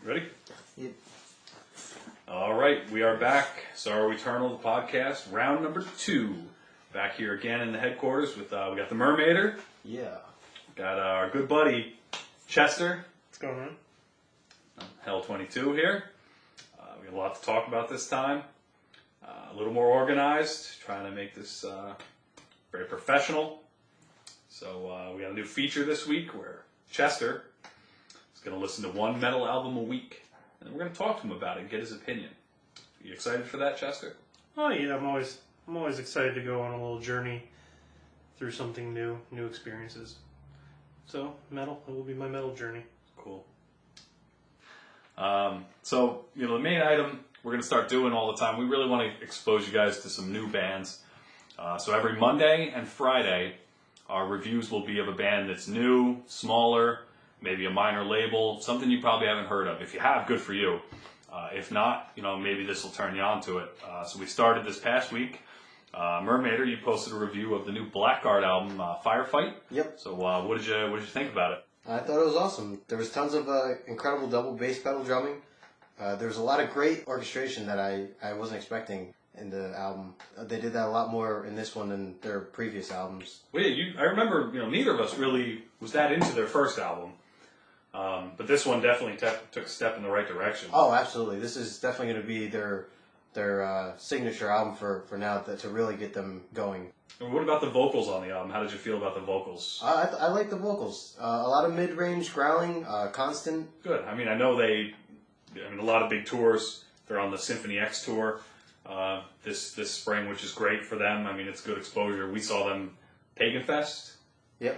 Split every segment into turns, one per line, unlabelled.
Ready?
Yep.
All right, we are back. Sorrow Eternal, the podcast, round number 2. Back here again in the headquarters with, we got the Mermaider.
Yeah.
Got our good buddy, Chester.
What's going on?
Hell 22 here. We have a lot to talk about this time. A little more organized, trying to make this very professional. So we got a new feature this week where Chester is going to listen to one metal album a week. And we're going to talk to him about it and get his opinion. Are you excited for that, Chester?
Oh yeah, I'm always excited to go on a little journey through something new experiences. So metal, it will be my metal journey.
Cool. So the main item we're going to start doing all the time, we really want to expose you guys to some new bands. So every Monday and Friday, our reviews will be of a band that's new, smaller, maybe a minor label, something you probably haven't heard of. If you have, good for you. If not, maybe this will turn you on to it. So we started this past week. Mermaider, you posted a review of the new Blackguard album, Firefight.
Yep.
So what did you think about it?
I thought it was awesome. There was tons of incredible double bass pedal drumming. There was a lot of great orchestration that I wasn't expecting in the album. They did that a lot more in this one than their previous albums.
Well, yeah, I remember, neither of us really was that into their first album. But this one definitely took a step in the right direction.
Oh, absolutely. This is definitely going to be their signature album for now to really get them going.
And what about the vocals on the album? How did you feel about the vocals?
I like the vocals. A lot of mid-range growling, constant.
Good. I know a lot of big tours. They're on the Symphony X tour this spring, which is great for them. It's good exposure. We saw them Pagan Fest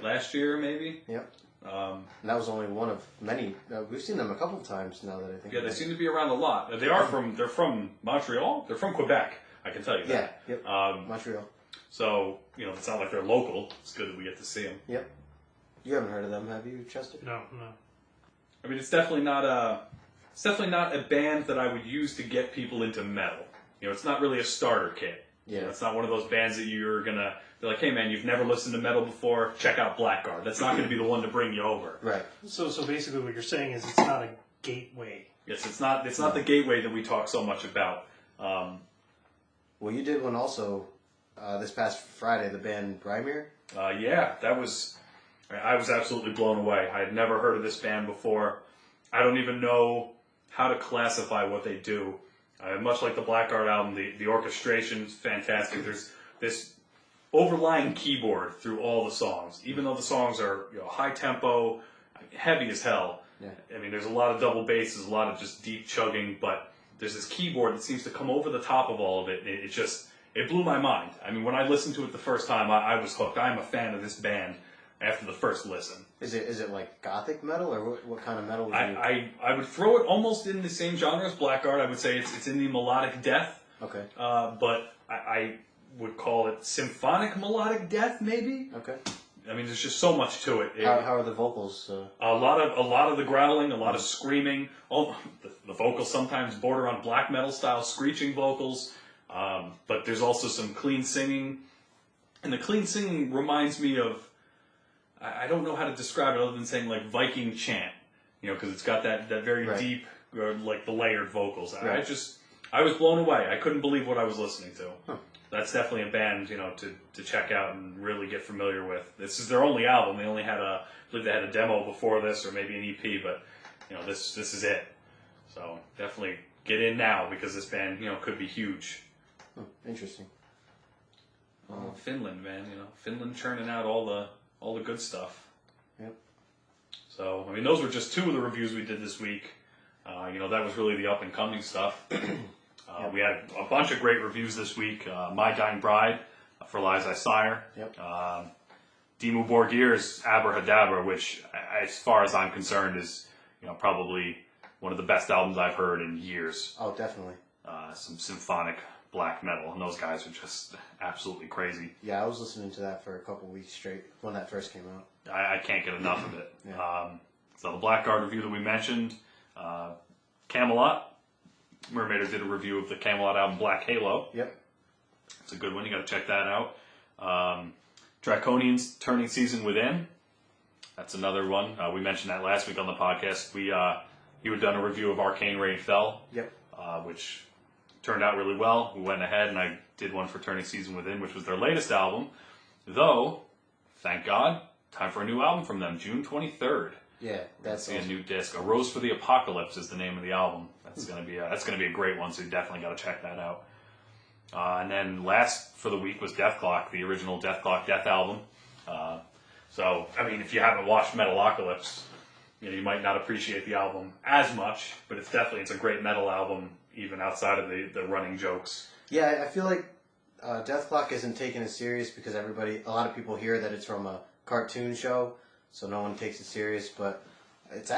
last year, maybe.
Yep. And that was only one of many. We've seen them a couple of times now that I think.
Yeah, they seem to be around a lot. They're from Montreal. They're from Quebec. I can tell you that.
Yeah. Yep. Montreal.
So it's not like they're local. It's good that we get to see them.
Yep. You haven't heard of them, have you, Chester?
No.
It's definitely not a band that I would use to get people into metal. It's not really a starter kit.
Yeah.
It's not one of those bands that you're gonna be like, hey man, you've never listened to metal before, check out Blackguard. That's not gonna be the one to bring you over.
Right.
So basically what you're saying is it's not a gateway.
Yes, it's not the gateway that we talk so much about.
Well, you did one also this past Friday, the band Brymir.
Yeah, I was absolutely blown away. I had never heard of this band before. I don't even know how to classify what they do. Much like the Blackguard album, the orchestration's fantastic. There's this overlying keyboard through all the songs, even though the songs are high tempo, heavy as hell.
Yeah.
There's a lot of double basses, a lot of just deep chugging, but there's this keyboard that seems to come over the top of all of it. It blew my mind. When I listened to it the first time, I was hooked. I'm a fan of this band after the first listen.
Is it like gothic metal, or what kind of metal would you...
I would throw it almost in the same genre as Blackguard. I would say it's in the melodic death.
Okay.
But I would call it symphonic melodic death, maybe.
Okay.
There's just so much to it.
How are the vocals?
A lot of the growling, a lot of screaming. The vocals sometimes border on black metal style screeching vocals. But there's also some clean singing. And the clean singing reminds me of, I don't know how to describe it other than saying like Viking chant, because it's got that very deep, like the layered vocals.
Right.
I was blown away. I couldn't believe what I was listening to.
Huh.
That's definitely a band, to check out and really get familiar with. This is their only album. They only had I believe they had a demo before this, or maybe an EP, but this is it. So definitely get in now because this band, could be huge.
Oh, interesting.
Finland, man, Finland churning out all the good stuff.
Yep. So,
those were just 2 of the reviews we did this week. That was really the up-and-coming stuff. We had a bunch of great reviews this week. My Dying Bride for Liza Sire.
Yep.
Dimmu Borgir's Abrahadabra, which, as far as I'm concerned, is probably one of the best albums I've heard in years.
Oh, definitely.
Some symphonic black metal, and those guys are just absolutely crazy.
Yeah, I was listening to that for a couple weeks straight when that first came out.
I can't get enough of it.
Yeah.
So the Blackguard review that we mentioned, Camelot. Mermaider did a review of the Camelot album Black Halo.
Yep.
It's a good one. You got to check that out. Draconian's Turning Season Within. That's another one. We mentioned that last week on the podcast. He had done a review of Arcane Rain Fell,
Yep.
which turned out really well. We went ahead and I did one for Turning Season Within, which was their latest album. Though, thank God, time for a new album from them, June 23rd.
Yeah, that's
a
awesome.
new disc. A Rose for the Apocalypse is the name of the album. That's gonna be a great one. So you definitely got to check that out. And then last for the week was Death Clock, the original Death Clock Death album. So I mean, if you haven't watched Metalocalypse, you might not appreciate the album as much, but it's a great metal album, even outside of the running jokes.
Yeah, I feel like Death Clock isn't taken as serious because a lot of people hear that it's from a cartoon show, so no one takes it serious, but it's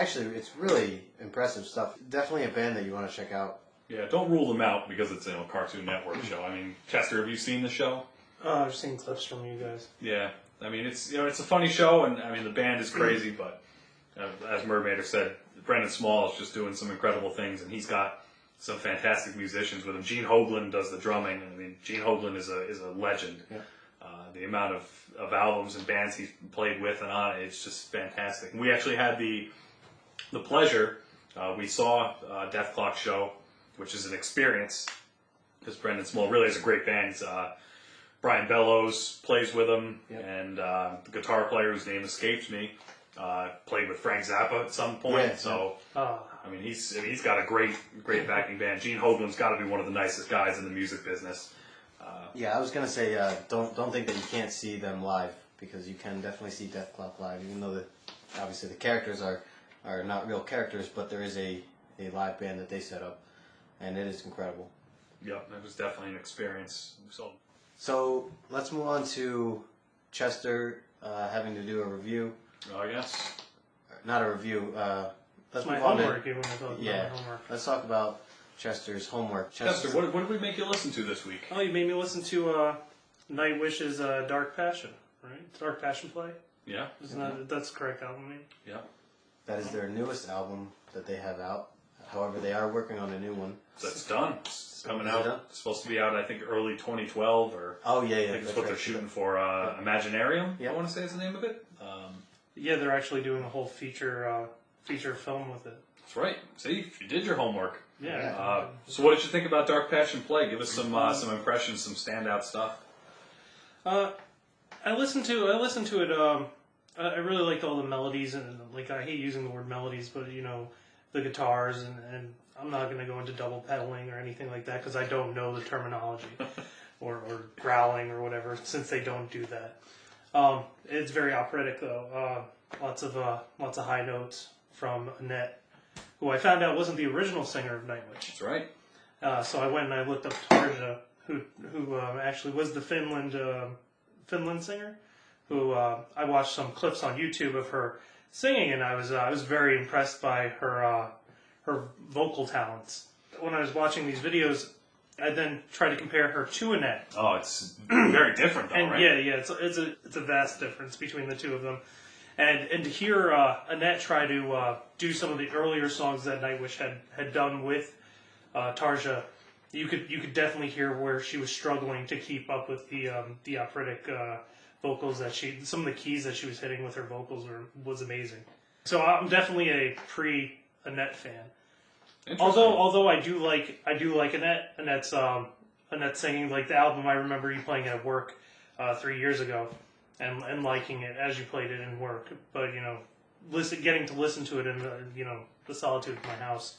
really impressive stuff. Definitely a band that you want to check out.
Yeah, don't rule them out because it's a Cartoon Network show. I mean, Chester, have you seen the show?
I've seen clips from you guys.
Yeah, I mean it's a funny show, and I mean the band is crazy, but as Mermaider said, Brendan Small is just doing some incredible things, and he's got some fantastic musicians with him. Gene Hoglan does the drumming. I mean, Gene Hoglan is a legend.
Yeah.
The amount of albums and bands he's played with and on, it's just fantastic. And we actually had the pleasure. We saw Death Clock show, which is an experience because Brendan Small really is a great band. Brian Bellows plays with him, and the guitar player whose name escapes me played with Frank Zappa at some point.
Yeah,
so I mean, he's got a great backing band. Gene Hoglan's got to be one of the nicest guys in the music business.
Yeah, I was gonna say don't think that you can't see them live because you can definitely see Death Clock live, even though obviously the characters are not real characters, but there is a live band that they set up, and it is incredible.
Yep, it was definitely an experience.
So let's move on to Chester having to do a review.
I guess.
Not a review. Let's
My
move on
homework.
to
You want to talk about my homework?
Let's talk about Chester's homework.
Chester, what did we make you listen to this week?
Oh, you made me listen to Nightwish's Dark Passion, right? Dark Passion Play.
Yeah.
Isn't that's the correct album name?
Yeah.
That is their newest album that they have out. However, they are working on a new one.
So it's done. It's coming
Is it
out.
done?
It's supposed to be out, I think, early 2012 or.
Oh yeah,
I think it's
that's
what
right.
they're shooting for. Imaginarium.
Yeah.
I want to say is the name of it.
Yeah, they're actually doing a whole feature film with it.
That's right. See, you did your homework.
Yeah.
So, what did you think about Dark Passion Play? Give us some impressions, some standout stuff.
I listened to it. I really liked all the melodies, and like I hate using the word melodies, but the guitars, and I'm not going to go into double pedaling or anything like that because I don't know the terminology or growling or whatever, since they don't do that. It's very operatic though. Lots of high notes from Annette, who I found out wasn't the original singer of Nightwish.
That's right.
So I went and I looked up Tarja, who actually was the Finland singer. Who I watched some clips on YouTube of her singing, and I was very impressed by her vocal talents. When I was watching these videos, I then tried to compare her to Annette.
Oh, it's very different though,
And
right?
yeah, it's a vast difference between the two of them. And to hear Annette try to do some of the earlier songs that Nightwish had done with Tarja, you could definitely hear where she was struggling to keep up with the operatic vocals some of the keys that she was hitting with her vocals was amazing. So I'm definitely a pre-Annette fan. Although I do like Annette's singing. Like the album, I remember you playing it at work 3 years ago, and liking it as you played it in work. But getting to listen to it in the solitude of my house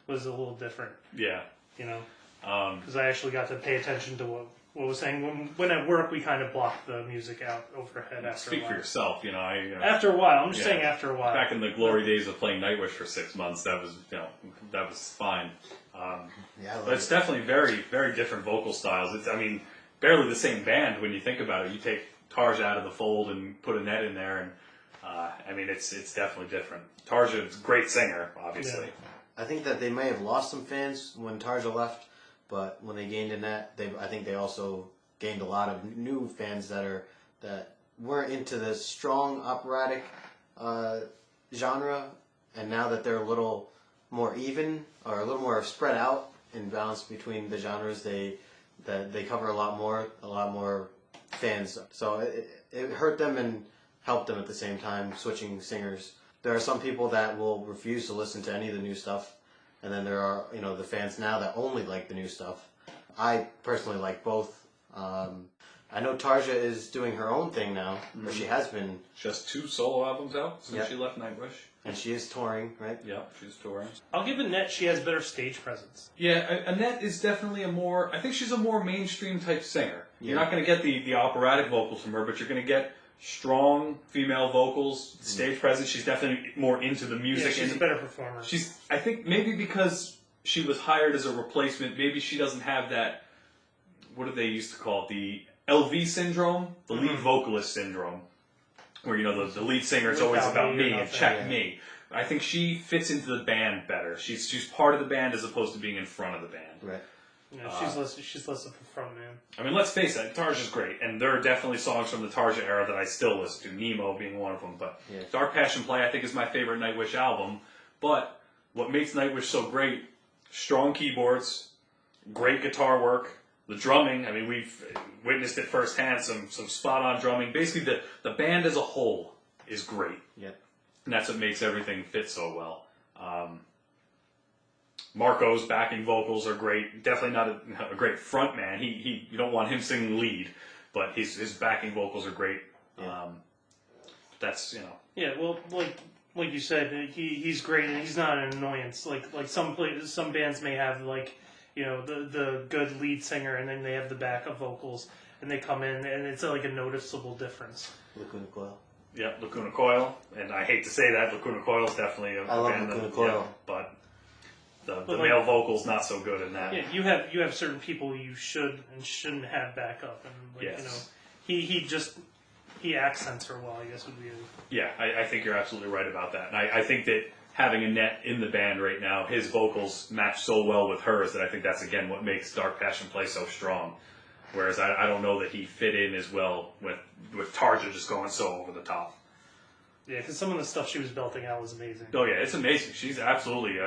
was a little different.
Yeah.
Because I actually got to pay attention to what was saying. When at work, we kind of blocked the music out overhead after
Speak
a while.
for yourself.
After a while. I'm just saying after a while.
Back in the glory days of playing Nightwish for 6 months, that was fine. But it's definitely very, very different vocal styles. It's, barely the same band when you think about it. You take Tarja out of the fold and put Annette in there, and it's definitely different. Tarja's a great singer, obviously.
I think that they may have lost some fans when Tarja left, but when they gained Annette, I think they also gained a lot of new fans that weren't into the strong operatic genre, and now that they're a little more even or a little more spread out in balance between the genres, they cover a lot more fans. So it hurt them and helped them at the same time, switching singers. there are some people that will refuse to listen to any of the new stuff, and then there are the fans now that only like the new stuff. I personally like both. I know Tarja is doing her own thing now, or she has been.
She has 2 solo albums out since
Yep.
she left Nightwish.
And she is touring, right?
Yeah, she's touring.
I'll give Annette, she has better stage presence.
Yeah, Annette is definitely I think she's a more mainstream type singer. You're
Yeah.
not going to get the operatic vocals from her, but you're going to get strong female vocals, stage presence. She's definitely more into the
Yeah,
music.
she's a better performer.
I think maybe because she was hired as a replacement, maybe she doesn't have that, what do they used to call it, the LV syndrome? The lead vocalist syndrome. Where, the lead singer, it's always about me and check me. I think she fits into the band better. She's part of the band as opposed to being in front of the band.
Right.
Yeah, she's less of a front man.
I mean, let's face it, Tarja's great, and there are definitely songs from the Tarja era that I still listen to, Nemo being one of them, but Dark Passion Play I think is my favorite Nightwish album, but what makes Nightwish so great, strong keyboards, great guitar work, the drumming, I mean, we've witnessed it firsthand, some spot-on drumming. Basically, the band as a whole is great.
Yep.
And that's what makes everything fit so well. Marco's backing vocals are great. Definitely not a great front man. You don't want him singing lead, but his backing vocals are great.
Yeah.
That's,
Yeah, well, like you said, he's great, and he's not an annoyance. Like some bands may have the good lead singer, and then they have the backup vocals, and they come in, and it's like a noticeable difference.
Lacuna Coil.
Yeah, Lacuna Coil, and I hate to say that, Lacuna Coil is definitely a
I love
band
Lacuna
that,
Coil.
but the male vocal's not so good in that.
Yeah, you have certain people you should and shouldn't have backup, and
Yes.
he accents her well, I guess would be.
Yeah, I think you're absolutely right about that. And I think that having Annette in the band right now, his vocals match so well with hers that I think that's, again, what makes Dark Passion Play so strong. Whereas I don't know that he fit in as well with Tarja just going so over the top.
Yeah, because some of the stuff she was belting out was amazing.
Oh, yeah, it's amazing. She's absolutely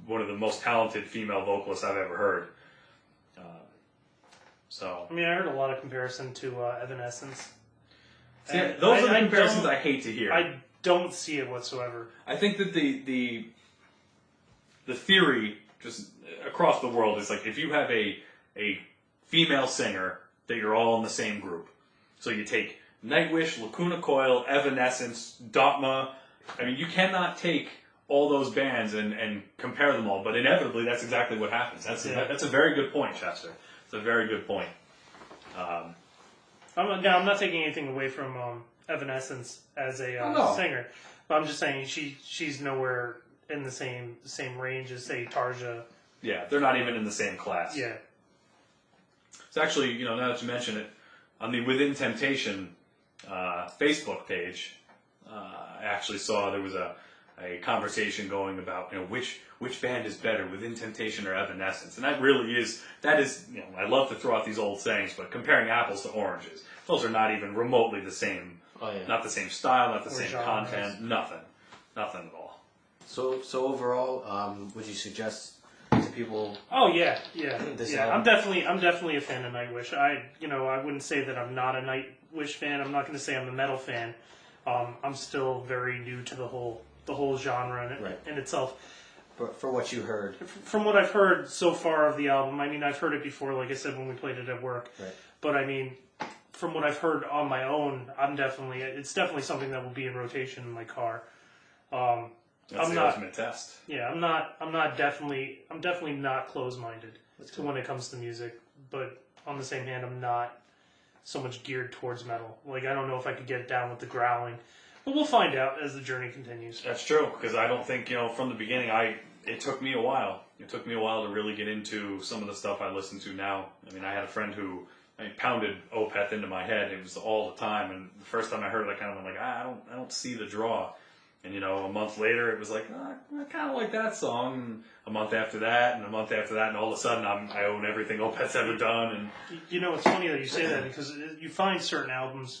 one of the most talented female vocalists I've ever heard.
I mean, I heard a lot of comparison to Evanescence.
See, those are the comparisons I hate to hear.
I don't see it whatsoever.
I think that the theory just across the world is like if you have a female singer that you're all in the same group. So you take Nightwish, Lacuna Coil, Evanescence, Dogma. I mean, you cannot take all those bands and compare them all, but inevitably that's exactly what happens. That's a very good point, Chester. It's a very good point.
I'm not taking anything away from Evanescence as a singer, but I'm just saying she's nowhere in the same range as, say, Tarja.
Yeah, they're not even in the same class.
Yeah.
It's actually, now that you mention it, on the Within Temptation Facebook page, I actually saw there was a conversation going about, which band is better, Within Temptation or Evanescence? And that is, I love to throw out these old sayings, but comparing apples to oranges, those are not even remotely the same.
Oh, yeah.
Not the same style, not the same
genres.
content, nothing at all.
So overall, would you suggest to people?
Oh yeah.
This
Yeah,
album?
I'm definitely a fan of Nightwish. I wouldn't say that I'm not a Nightwish fan. I'm not going to say I'm a metal fan. I'm still very new to the whole genre in itself.
For what you heard.
From what I've heard so far of the album, I mean, I've heard it before, like I said, when we played it at work.
Right.
But I mean, from what I've heard on my own, it's definitely something that will be in rotation in my car.
That's the ultimate test.
Yeah, I'm definitely not closed-minded to when it comes to music. But on the same hand, I'm not so much geared towards metal. Like, I don't know if I could get down with the growling. But we'll find out as the journey continues.
That's true, because I don't think, from the beginning, it took me a while. It took me a while to really get into some of the stuff I listen to now. I mean, I had a friend who pounded Opeth into my head. It was all the time, and the first time I heard it, I kind of went like, I don't see the draw. And, a month later, it was like, I kind of like that song. And a month after that, and a month after that, and all of a sudden, I own everything Opeth's ever done. And
It's funny that you say that, because you find certain albums